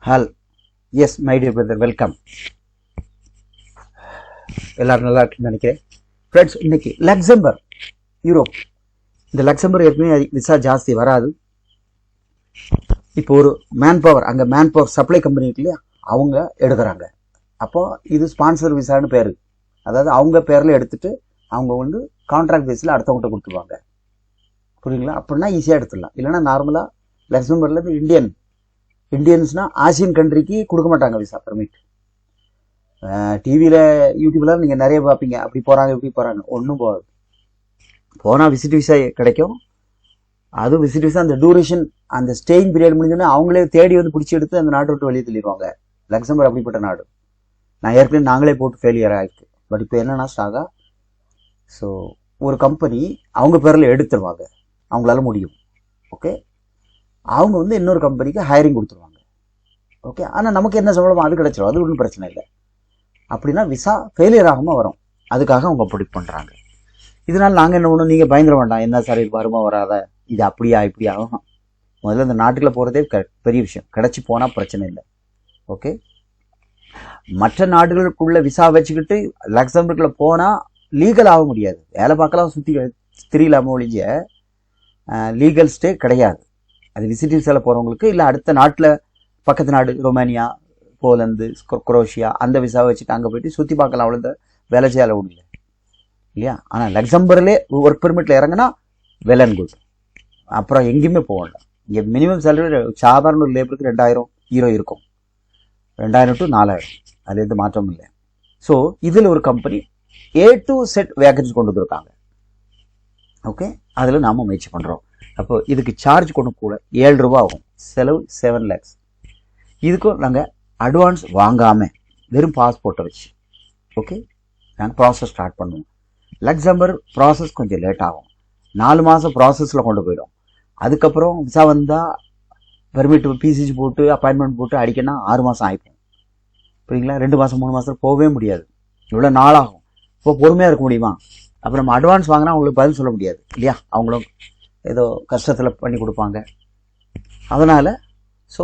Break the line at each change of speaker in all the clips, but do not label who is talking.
Hall S my dear brother, welcome. எல்லாரும் நல்லா இருக்குன்னு நினைக்கிறேன். ஃப்ரெண்ட்ஸ், இன்னைக்கு லக்சம்பர்க், யூரோப். இந்த லக்சம்பர்க் ஏற்கனவே விசா ஜாஸ்தி வராது. இப்போ ஒரு மேன் பவர், அங்கே மேன் பவர் சப்ளை கம்பெனி இருக்கு இல்லையா, அவங்க எடுக்கிறாங்க. அப்போ இது ஸ்பான்சர் விசான்னு பேர். அதாவது அவங்க பேரில் எடுத்துட்டு அவங்க வந்து கான்ட்ராக்ட் பேஸில் அடுத்தவங்கள்ட்ட கொடுத்துருவாங்க. புரியுங்களா? அப்படின்னா ஈஸியாக எடுத்துடலாம். இல்லைன்னா நார்மலாக லக்சம்பர்க்லேருந்து இந்தியன்ஸ்னா ஆசியன் கண்ட்ரிக்கு கொடுக்க மாட்டாங்க விசா பெர்மிட். டிவியில் யூடியூப்லாம் நீங்கள் நிறைய பார்ப்பீங்க, அப்படி போகிறாங்க இப்படி போகிறாங்க. ஒன்றும் போகாது. போனால் விசிட் விசா கிடைக்கும். அதுவும் விசிட் விசா அந்த டூரேஷன், அந்த ஸ்டேயிங் பீரியட் முடிஞ்சோன்னா அவங்களே தேடி வந்து பிடிச்சி எடுத்து அந்த நாட்டை விட்டு வெளியே தள்ளிடுவாங்க. லக்சம்பர்க் அப்படிப்பட்ட நாடு. நான் ஏற்கனவே நாங்களே போட்டு ஃபெயிலியர் ஆகிருக்கு. பட் இப்போ என்னன்னா ஸ்டாகா, ஸோ ஒரு கம்பெனி அவங்க பேரில் எடுத்துருவாங்க, அவங்களால முடியும். ஓகே, அவங்க வந்து இன்னொரு கம்பெனிக்கு ஹையரிங் கொடுத்துருவாங்க. ஓகே, ஆனால் நமக்கு என்ன சம்பளமோ அது கிடைச்சிடும், அது ஒன்றும் பிரச்சனை இல்லை. அப்படின்னா விசா ஃபெயிலியர் ஆகாமல் வரும். அதுக்காக அவங்க அப்படி பண்ணுறாங்க. இதனால் நாங்கள் என்ன பண்ணணும், நீங்கள் பயந்துட வேண்டாம், என்ன சார் இது வருமா வராத, இது அப்படியா இப்படி ஆகும். முதல்ல இந்த நாட்டுக்குள்ள போகிறதே பெரிய விஷயம். கிடச்சி போனால் பிரச்சனை இல்லை. ஓகே, மற்ற நாடுகளுக்குள்ள விசா வச்சுக்கிட்டு லக்சம்பர்க்கில் போனால் லீகல் ஆக முடியாது. வேலை பார்க்கலாம், சுற்றி திரியலாம ஒழிஞ்ச லீகல் ஸ்டே கிடையாது. அது விசிட் விசாவில் போகிறவங்களுக்கு, இல்லை அடுத்த நாட்டில் பக்கத்து நாடு ரொமானியா, போலந்து, குரோஷியா அந்த விசாவை வச்சுட்டு அங்கே போயிட்டு சுற்றி பார்க்கலாம், அவ்வளோ வேலை செய்யாத முடியல இல்லையா. ஆனால் லக்சம்பர்க்லே ஒர்க் பெர்மிட்டில் இறங்கினா வெல் அண்ட் குட். அப்புறம் எங்கேயுமே போக வேண்டாம். இங்கே மினிமம் சேலரி சாதாரண ஒரு லேபருக்கு 2000 இருக்கும். 2000 to 4000, அது எந்த மாற்றமும் இல்லை. ஸோ இதில் ஒரு company A to Z vacancy கொண்டு வந்துருக்காங்க. ஓகே, அதில் நாம் முயற்சி பண்ணுறோம். அப்போ இதுக்கு சார்ஜ் கொண்டு கூட 7 ரூபா ஆகும். செலவு 7 lakhs. இதுக்கும் நாங்கள் அட்வான்ஸ் வாங்காமல் வெறும் பாஸ்போர்ட்டை வச்சு ஓகே நாங்கள் ப்ராசஸ் ஸ்டார்ட் பண்ணுவோம். லக்சம்பர்க் ப்ராசஸ் கொஞ்சம் லேட் ஆகும். 4 மாதம் ப்ராசஸில் கொண்டு போயிடும். அதுக்கப்புறம் விசா வந்தால் பெர்மிட் பிசிசி போட்டு அப்பாயின்மெண்ட் போட்டு அடிக்கணும் 6 மாதம் ஆகிப்போம். புரியுங்களா? 2 மாதம் 3 மாதத்தில் போகவே முடியாது. இவ்வளோ நாளாகும். இப்போ பொறுமையாக இருக்க முடியுமா? அப்புறம் நம்ம அட்வான்ஸ் வாங்கினா அவங்களுக்கு பதில் சொல்ல முடியாது இல்லையா. அவங்களும் ஏதோ கஷ்டத்தில் பண்ணி கொடுப்பாங்க. அதனால் ஸோ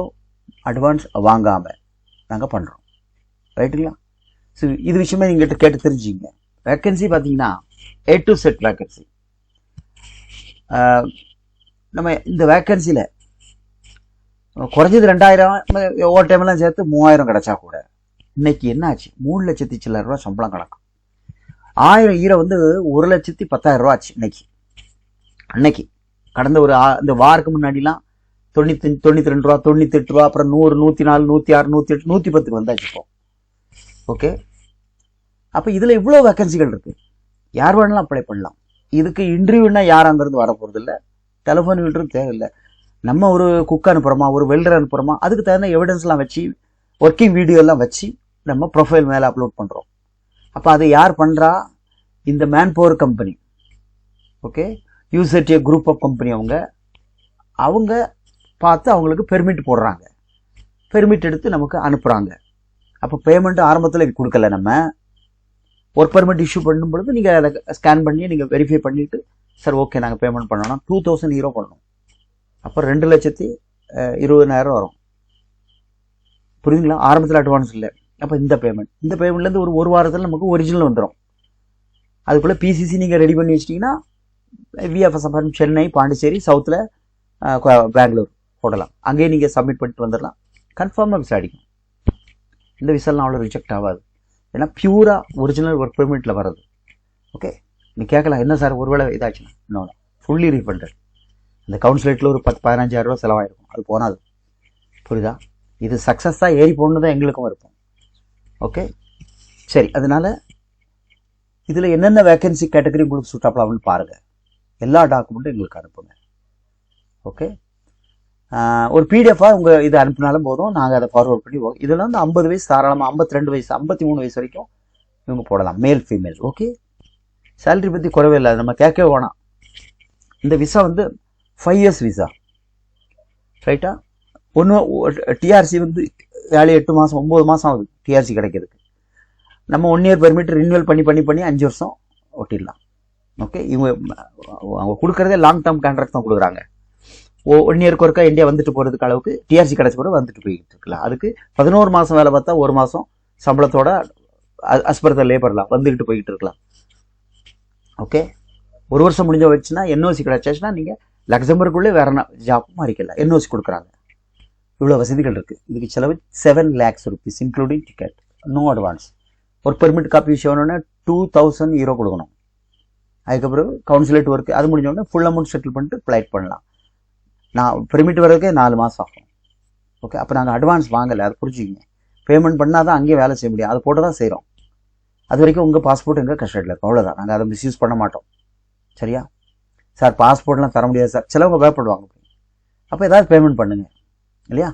அட்வான்ஸ் வாங்காமல் நாங்கள் பண்ணுறோம். ரைட்டுங்களா? ஸோ இது விஷயமே நீங்கள்கிட்ட கேட்டு தெரிஞ்சுங்க. வேக்கன்சி பார்த்தீங்கன்னா A to Z வேக்கன்சி. நம்ம இந்த வேக்கன்சியில் குறைஞ்சது 2000, ஒவ்வொரு டைம்லாம் சேர்த்து 3000 கிடச்சா கூட இன்னைக்கு என்ன ஆச்சு, 3 லட்சத்தி சில்லற ரூபா சம்பளம் கணக்கு. 1000 ஈரை வந்து 1,10,000 ரூபா ஆச்சு அன்னைக்கு. கடந்த ஒரு இந்த வாருக்கு முன்னாடிலாம் 92 ரூபா, 98 ரூபா, அப்புறம் 100, 104, 106, 108, 110 வந்தாச்சு இப்போ. ஓகே, அப்போ இதில் இவ்வளோ வேக்கன்சிகள் இருக்குது. யார் வேணாலும் அப்ளை பண்ணலாம். இதுக்கு இன்டர்வியூனா யார் அங்கேருந்து வர போகிறது இல்லை, டெலிஃபோன் இன்டர்வியூ தேவையில்லை. நம்ம ஒரு குக் அனுப்புகிறோமா, ஒரு வெல்டர் அனுப்புகிறோமா, அதுக்கு தகுந்த எவிடன்ஸ்லாம் வச்சு, ஒர்க்கிங் வீடியோலாம் வச்சு நம்ம ப்ரொஃபைல் மேலே அப்லோட் பண்ணுறோம். அப்போ அதை யார் பண்ணுறா? இந்த மேன் பவர் கம்பெனி. ஓகே, யூசர்டிஏ குரூப் ஆஃப் கம்பெனி. அவங்க பார்த்து அவங்களுக்கு பெர்மிட் போடுறாங்க. பெர்மிட் எடுத்து நமக்கு அனுப்புகிறாங்க. அப்போ பேமெண்ட் ஆரம்பத்தில் கொடுக்கல. நம்ம ஒர்க் பெர்மிட் இஷ்யூ பண்ணும் பொழுது நீங்கள் அதை ஸ்கேன் பண்ணி நீங்கள் வெரிஃபை பண்ணிவிட்டு சார் ஓகே நாங்கள் பேமெண்ட் பண்ணணும், 2000 ஈரோ பண்ணணும். அப்போ 2,20,000 வரும். புரியுதுங்களா? ஆரம்பத்தில் அட்வான்ஸ் இல்லை. அப்போ இந்த பேமெண்ட்லேருந்து ஒரு வாரத்தில் நமக்கு ஒரிஜினல் வந்துடும். அதுக்குள்ளே பிசிசி நீங்கள் ரெடி பண்ணி வச்சிட்டிங்கன்னா விஎஃப்எஸ் அப்பார்ட்மெண்ட் சென்னை, பாண்டிச்சேரி, சவுத்தில் பெங்களூர் போடலாம். அங்கேயே நீங்கள் சப்மிட் பண்ணிட்டு வந்துடலாம். கன்ஃபார்மாக விசா அடிக்கும். இந்த விசாலாம் அவ்வளோ ரிஜெக்ட் ஆகாது. ஏன்னா பியூராக ஒரிஜினல் ஒர்க் பெர்மிட்டில் வர்றது. ஓகே, நீ கேட்கலாம் என்ன சார் ஒருவேளை இதாச்சுன்னா, இன்னொன்று ஃபுல்லி ரீஃபண்டட். இந்த கவுன்சிலேட்டில் ஒரு 10-15,000 ரூபா செலவாயிருக்கும். அது போனாது. புரியுதா? இது சக்ஸஸாக ஏறி போகணும் தான் எங்களுக்கும் இருக்கும். ஓகே, சரி. அதனால இதில் என்னென்ன வேக்கன்சி கேட்டகரி உங்களுக்கு சூட்டாப்ல அப்படின்னு பாருங்கள். எல்லா டாக்குமெண்ட்டும் எங்களுக்கு அனுப்புங்க. ஓகே, ஒரு பிடிஎஃபாக உங்கள் இதை அனுப்பினாலும் போதும், நாங்கள் அதை ஃபார்வர்ட் பண்ணி இதில் வந்து 50 வயசு தாராளமாக, 52 வயசு, 53 வயசு வரைக்கும் இவங்க போடலாம், மேல் ஃபீமேல். ஓகே, சேலரி பற்றி குறைவே இல்லை, நம்ம கேட்கவே வேணாம். இந்த விசா வந்து 5 years விசா. ரைட்டா? டிஆர்சி வந்து 7-8 மாதம் 9 மாதம் ஆகுது டிஆர்சி கிடைக்கிறதுக்கு. நம்ம 1 year பெர்மிட் ரினியூவல் பண்ணி 5 வருஷம் ஒட்டிடலாம். ஓகே, அவங்க கொடுக்குறதே லாங் டேர்ம் கான்ட்ராக்ட் தான் கொடுக்குறாங்க. 1 இயருக்கு ஒருக்கா இந்தியா வந்துட்டு போகிறதுக்கு அளவுக்கு டிஆர்சி கிடச்ச பிறகு வந்துட்டு போய்கிட்டு இருக்கலாம். அதுக்கு 11 மாதம் வேலை பார்த்தா 1 மாதம் சம்பளத்தோட அஸ்பர்த லேபர்லாம் வந்துக்கிட்டு போய்கிட்டு இருக்கலாம். ஓகே, 1 வருஷம் முடிஞ்ச வச்சுன்னா என்ஓசி கிடச்சாச்சுன்னா நீங்கள் லக்சம்பர்க்குள்ளே வேற ஜாப் மாறிக்கலாம். என்ஓசி கொடுக்குறாங்க. இவ்வளோ வசதிகள் இருக்குது. இதுக்கு செலவு 7 lakhs rupees including ticket, no advance. Work permit copy issue ஆனோடனே 2000 euro கொடுக்கணும். அதுக்கப்புறம் கவுன்சிலேட் ஒர்க் அது முடிஞ்சோடனே ஃபுல் அமௌண்ட் செட்டில் பண்ணிட்டு ஃப்ளைட் பண்ணலாம். நான் பெர்மிட் வரதுக்கே 4 மாதம் ஆகும். ஓகே, அப்போ நாங்கள் அட்வான்ஸ் வாங்கலை, அதை புரிஞ்சுக்கிங்க. பேமெண்ட் பண்ணால் தான் அங்கேயே வேலை செய்ய முடியும். அதை போட்டு தான் செய்கிறோம். அது வரைக்கும் உங்கள் பாஸ்போர்ட் எங்கள் கஷ்டத்தில் இருக்கும், அவ்வளோதான். நாங்கள் அதை மிஸ்யூஸ் பண்ண மாட்டோம். சரியா சார்? பாஸ்போர்ட்லாம் தர முடியாது சார், சிலவங்க பயப்படுவாங்க. அப்போ ஏதாவது பேமெண்ட் பண்ணுங்க இல்லையா?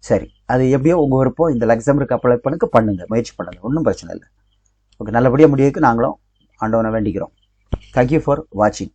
சரி, அது எப்படியோ உங்கள் விருப்பம். இந்த லக்சம்பர்க்கு அப்ளை பண்ணுங்க, முயற்சி பண்ணுங்க, ஒன்றும் பிரச்சனை இல்லை. ஓகே, நல்லபடியாக முடியுக்கு நாங்களும் ஆண்டவனை வேண்டிக்கிறோம். தேங்க்யூ ஃபார் வாட்சிங்.